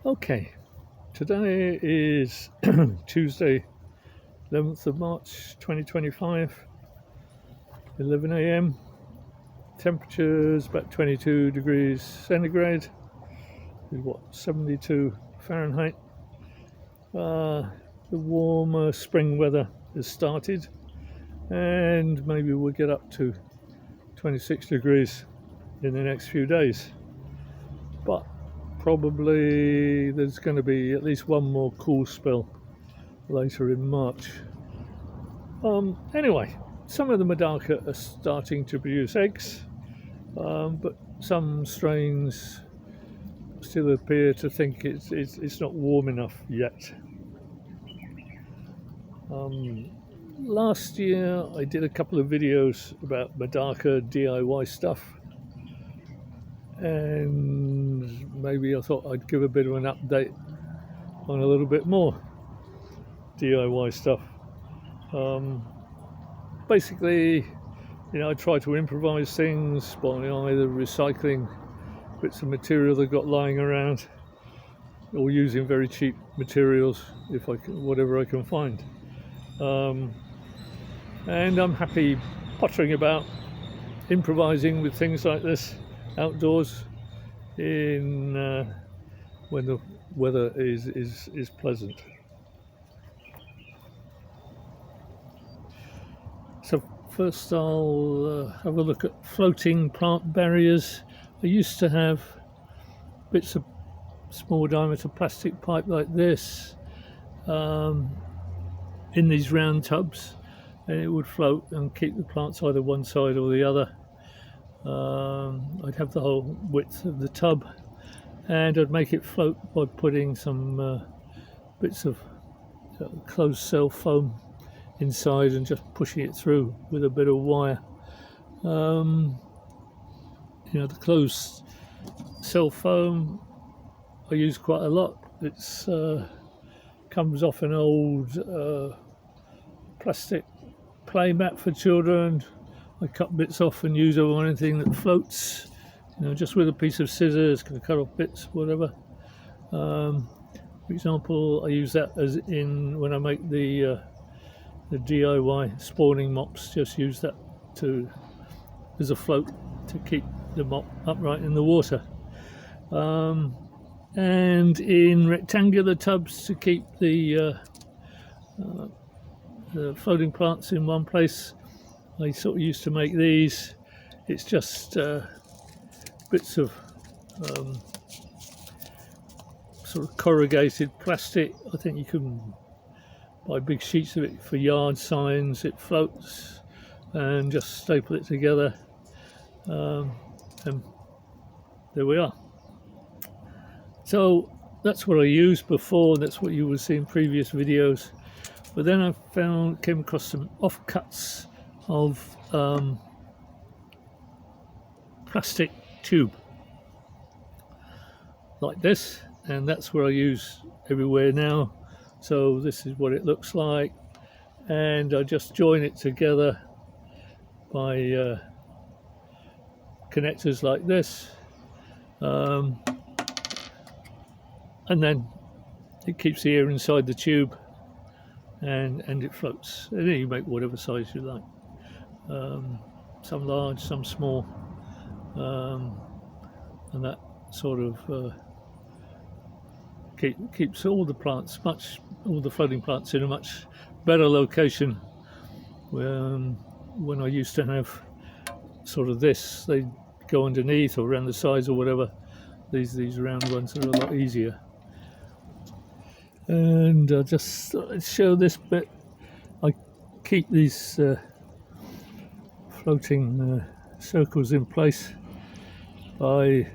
Okay, today is Tuesday, 11th of March 2025, 11 a.m. Temperatures about 22 degrees centigrade, is what, 72 Fahrenheit. The warmer spring weather has started, and maybe we'll get up to 26 degrees in the next few days. But probably there's going to be at least one more cool spell later in March. Anyway, some of the MEDAKA are starting to produce eggs, but some strains still appear to think it's not warm enough yet. Last year I did a couple of videos about MEDAKA DIY stuff, and maybe I thought I'd give a bit of an update on a little bit more DIY stuff. Basically, I try to improvise things by either recycling bits of material that got lying around, or using very cheap materials if I can, whatever I can find. And I'm happy pottering about, improvising with things like this outdoors in when the weather is pleasant. So first I'll have a look at floating plant barriers. I used to have bits of small diameter plastic pipe like this in these round tubs, and it would float and keep the plants either one side or the other. I'd have the whole width of the tub, and I'd make it float by putting some bits of closed cell foam inside and just pushing it through with a bit of wire. The closed cell foam I use quite a lot. It's comes off an old plastic play mat for children. I cut bits off and use it on anything that floats, just with a piece of scissors, can cut off bits, whatever. For example, I use that as in when I make the DIY spawning mops. Just use that as a float to keep the mop upright in the water, and in rectangular tubs to keep the floating plants in one place. I sort of used to make these. It's just bits of sort of corrugated plastic. I think you can buy big sheets of it for yard signs. It floats, and just staple it together, and there we are. So that's what I used before. That's what you would see in previous videos. But then I came across some offcuts of plastic tube like this, and that's what I use everywhere now. So this is what it looks like, and I just join it together by connectors like this, and then it keeps the air inside the tube, and it floats. And then you make whatever size you like, some large, some small, and that sort of keeps all the floating plants in a much better location. When I used to have sort of this, they go underneath or around the sides or whatever. These round ones are a lot easier. And I'll just show this bit. I keep these floating circles in place by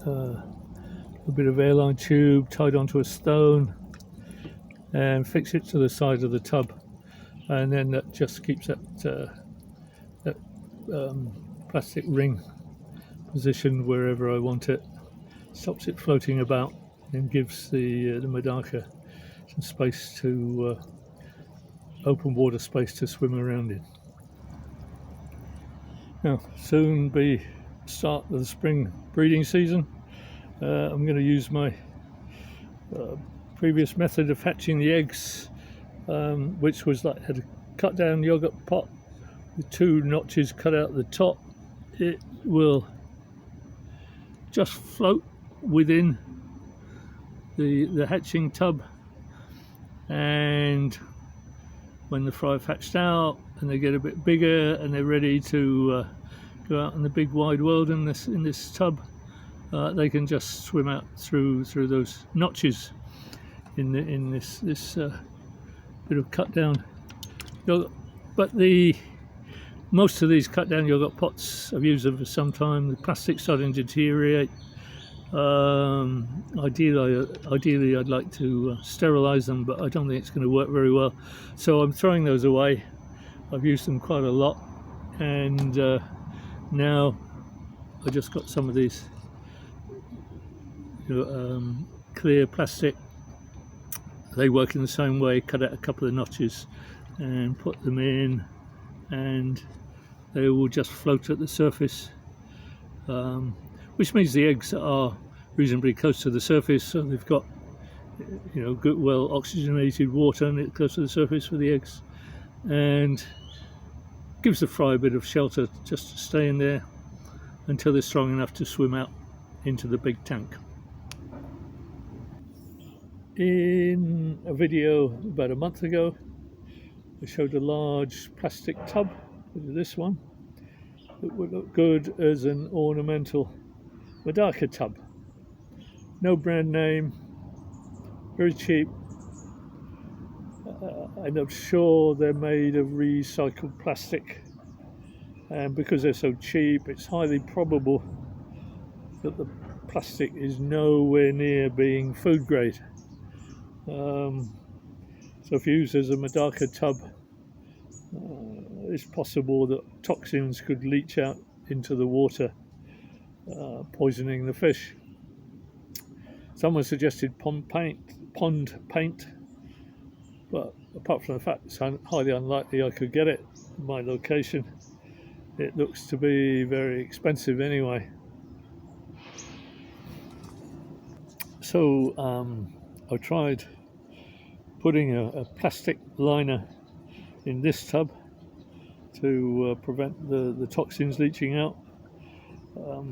a bit of airline tube tied onto a stone, and fix it to the side of the tub, and then that just keeps that plastic ring positioned wherever I want it. Stops it floating about and gives the MEDAKA some space to open water space to swim around in. Now, soon be start of the spring breeding season. I'm going to use my previous method of hatching the eggs, which was like had a cut down yogurt pot with 2 notches cut out the top. It will just float within the hatching tub, and when the fry have hatched out and they get a bit bigger and they're ready to go out in the big wide world in this tub, they can just swim out through those notches in this bit of cut down yogurt. But most of these cut down yogurt pots, I've used them for some time. The plastic's starting to deteriorate. Ideally I'd like to sterilize them, but I don't think it's going to work very well, so I'm throwing those away. I've used them quite a lot, and now I just got some of these clear plastic. They work in the same way. Cut out a couple of notches and put them in, and they will just float at the surface, which means the eggs are reasonably close to the surface, so they've got good, well oxygenated water and it's close to the surface for the eggs, and gives the fry a bit of shelter just to stay in there until they're strong enough to swim out into the big tank. In a video about a month ago, I showed a large plastic tub, this one, that would look good as an ornamental MEDAKA tub. No brand name, very cheap, and I'm sure they're made of recycled plastic, and because they're so cheap, it's highly probable that the plastic is nowhere near being food grade. So if used as a MEDAKA tub, it's possible that toxins could leach out into the water, poisoning the fish. Someone suggested pond paint, but apart from the fact it's highly unlikely I could get it in my location, it looks to be very expensive anyway. So I tried putting a plastic liner in this tub to prevent the toxins leaching out. A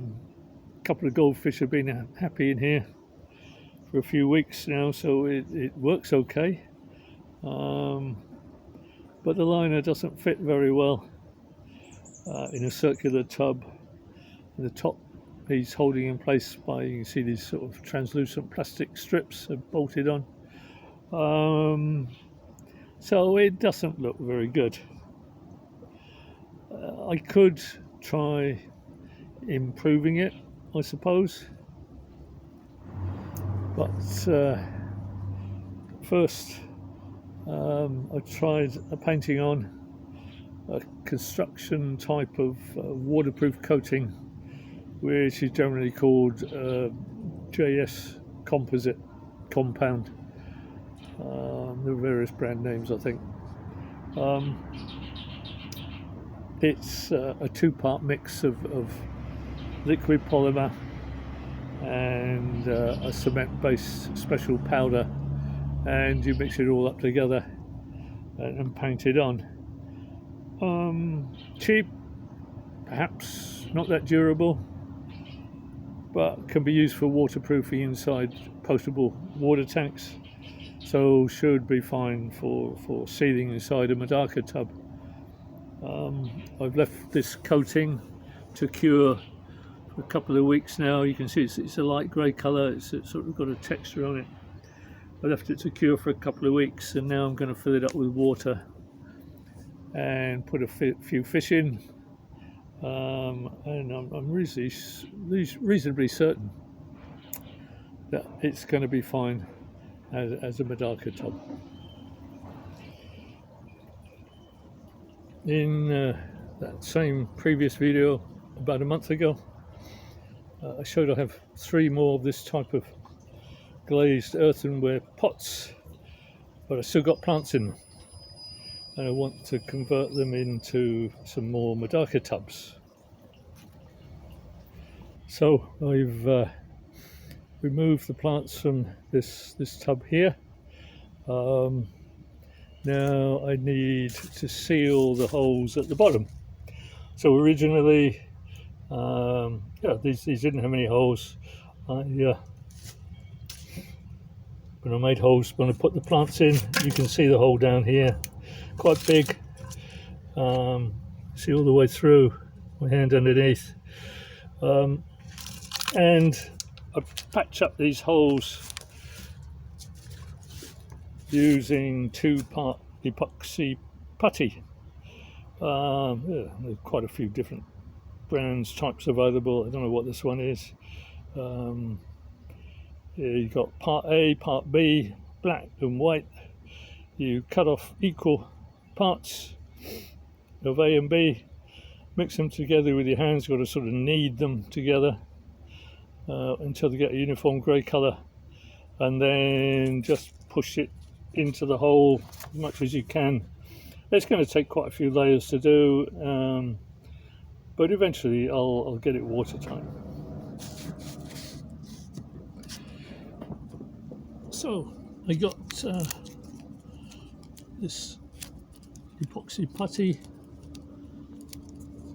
couple of goldfish have been happy in here for a few weeks now, so it works okay, but the liner doesn't fit very well in a circular tub, and the top he's holding in place by, you can see these sort of translucent plastic strips are bolted on, so it doesn't look very good. I could try improving it, I suppose, but first I tried painting on a construction type of waterproof coating, which is generally called JS composite compound. There are various brand names, I think. It's a 2-part mix of liquid polymer and a cement-based special powder, and you mix it all up together and paint it on. Cheap, perhaps not that durable, but can be used for waterproofing inside potable water tanks, so should be fine for sealing inside a MEDAKA tub. I've left this coating to cure for a couple of weeks now. You can see it's a light grey colour, it's sort of got a texture on it. I left it to cure for a couple of weeks, and now I'm going to fill it up with water and put a few fish in, and I'm reasonably certain that it's going to be fine as a MEDAKA tub. In that same previous video about a month ago, I showed I have 3 more of this type of glazed earthenware pots, but I still got plants in them, and I want to convert them into some more MEDAKA tubs. So I've remove the plants from this tub here. Now I need to seal the holes at the bottom. So originally, these didn't have any holes. When I made holes, when I put the plants in, you can see the hole down here, quite big. See all the way through, my hand underneath. And I patch up these holes using 2-part epoxy putty. There's quite a few different brands, types available. I don't know what this one is. You've got part A, part B, black and white. You cut off equal parts of A and B, mix them together with your hands. You've got to sort of knead them together until they get a uniform grey colour, and then just push it into the hole as much as you can. It's going to take quite a few layers to do, but eventually I'll get it watertight. So I got this epoxy putty,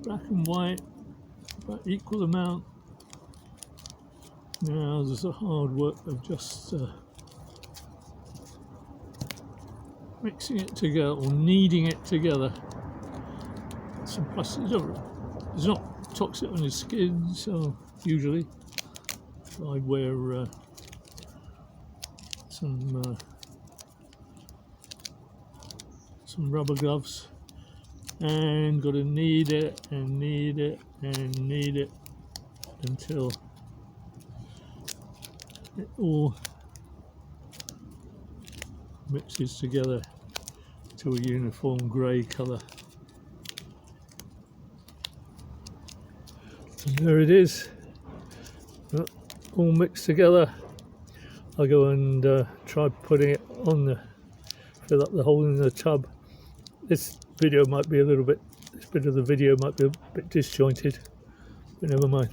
black and white, about equal amount. Now there's the hard work of just mixing it together or kneading it together. Some plastic, it's not toxic on your skin, so usually I wear some rubber gloves, and got to knead it and knead it and knead it until it all mixes together to a uniform grey colour. And there it is, all mixed together. I'll go and try putting it on fill up the hole in the tub. This video might be this bit of the video might be a bit disjointed, but never mind.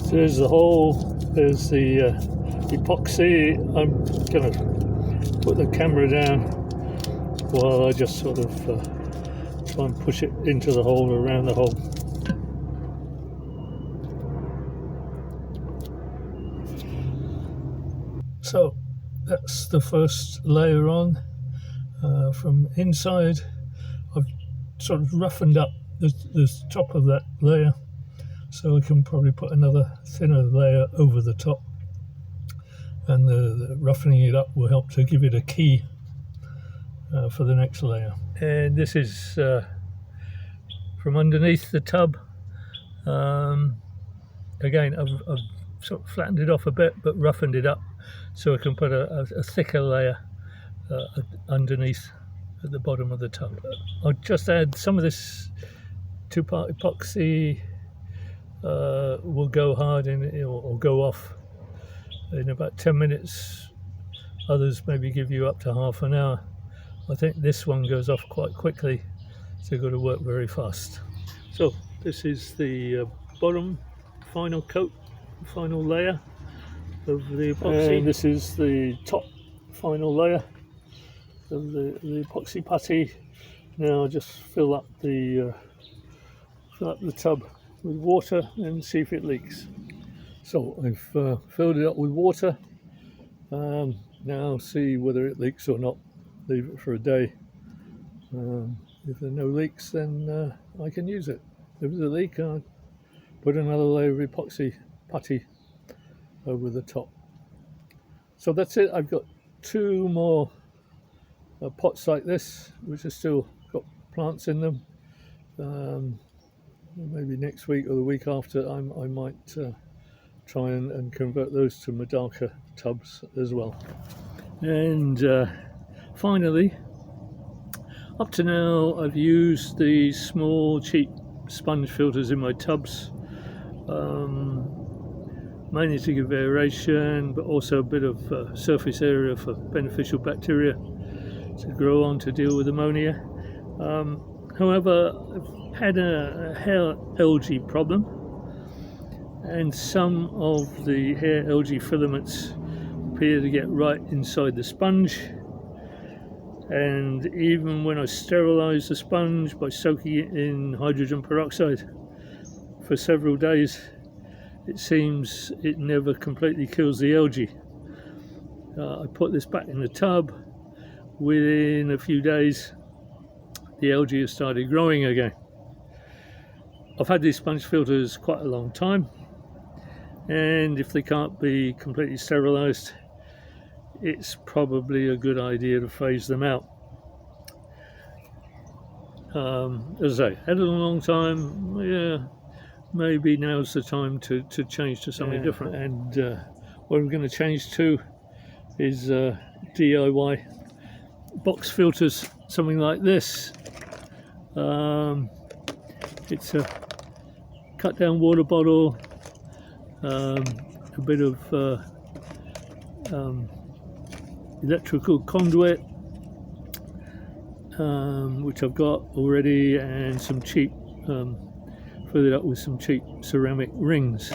So there's the hole, there's the epoxy. I'm going to put the camera down while I just sort of try and push it into the hole, around the hole. So that's the first layer on. From inside, I've sort of roughened up the top of that layer, so I can probably put another thinner layer over the top, and the roughening it up will help to give it a key for the next layer. And this is from underneath the tub. Again, I've sort of flattened it off a bit but roughened it up so I can put a thicker layer underneath at the bottom of the tub. I'll just add some of this 2-part epoxy. Will go hard or go off in about 10 minutes. Others maybe give you up to half an hour. I think this one goes off quite quickly, so you've got to work very fast. So this is the bottom final coat, final layer of the epoxy, and this is the top final layer of the epoxy putty. Now I'll just fill up the tub with water and see if it leaks. So I've filled it up with water. Now see whether it leaks or not. Leave it for a day. If there are no leaks, then I can use it. If there's a leak, I'll put another layer of epoxy putty over the top. So that's it. I've got 2 more pots like this, which are still got plants in them. Maybe next week or the week after, I might try and convert those to MEDAKA tubs as well. And finally, up to now I've used these small cheap sponge filters in my tubs, mainly to give aeration, but also a bit of surface area for beneficial bacteria to grow on to deal with ammonia. However, I've had a hair algae problem, and some of the hair algae filaments appear to get right inside the sponge. And even when I sterilize the sponge by soaking it in hydrogen peroxide for several days, it seems it never completely kills the algae. I put this back in the tub. Within a few days, the algae has started growing again. I've had these sponge filters quite a long time, and if they can't be completely sterilized, it's probably a good idea to phase them out. As I say, had it a long time, yeah, maybe now's the time to change to something different. And what we're going to change to is DIY box filters, something like this. It's a cut down water bottle, a bit of electrical conduit, which I've got already, and some cheap, filled it up with some cheap ceramic rings.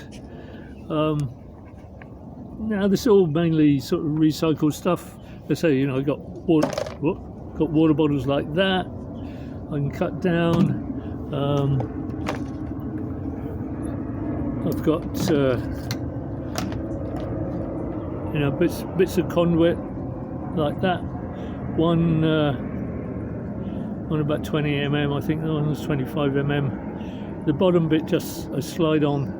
Now this is all mainly sort of recycled stuff. Let's say, you know, I got water bottles like that. I can cut down. I've got you know, bits of conduit like that. One about 20 mm, I think the one was 25 mm. The bottom bit just I slide on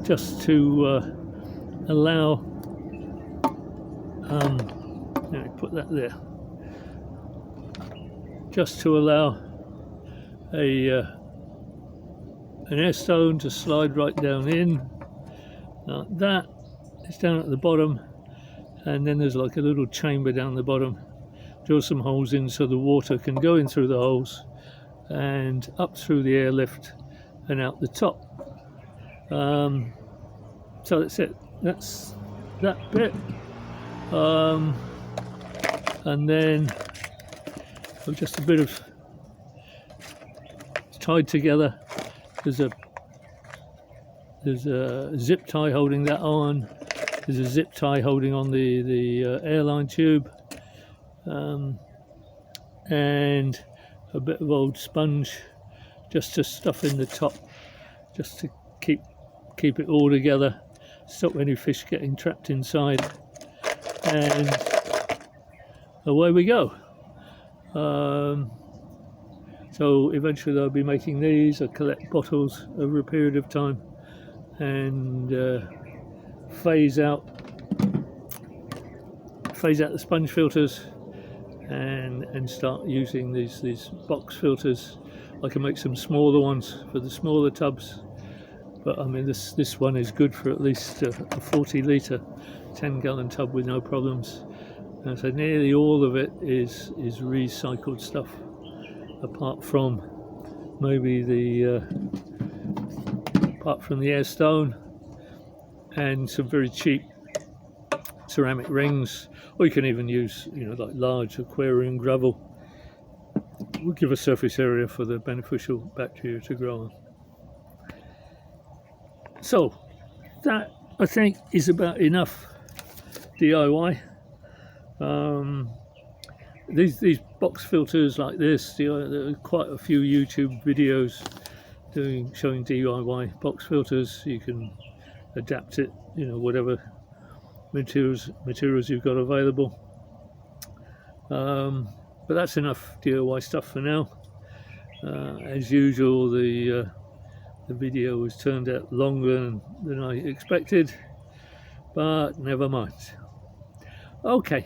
just to allow. Let me put that there. Just to allow an air stone to slide right down in. Like that. It's down at the bottom, and then there's like a little chamber down the bottom. Drill some holes in so the water can go in through the holes and up through the airlift and out the top. So that's it. That's that bit. And then just a bit of tied together. There's a zip tie holding that on. There's a zip tie holding on the airline tube, and a bit of old sponge just to stuff in the top, just to keep it all together, stop any fish getting trapped inside, and away we go. So eventually I'll be making these. I'll collect bottles over a period of time and phase out the sponge filters and start using these box filters. I can make some smaller ones for the smaller tubs, but I mean this one is good for at least a 40 litre 10-gallon tub with no problems. And so nearly all of it is recycled stuff, apart from maybe the air stone and some very cheap ceramic rings, or you can even use, you know, like large aquarium gravel. Will give a surface area for the beneficial bacteria to grow on. So that, I think, is about enough DIY. These box filters like this, there are quite a few YouTube videos showing DIY box filters. You can adapt it, you know, whatever materials you've got available. But that's enough DIY stuff for now. As usual, the video has turned out longer than I expected, but never mind. Okay.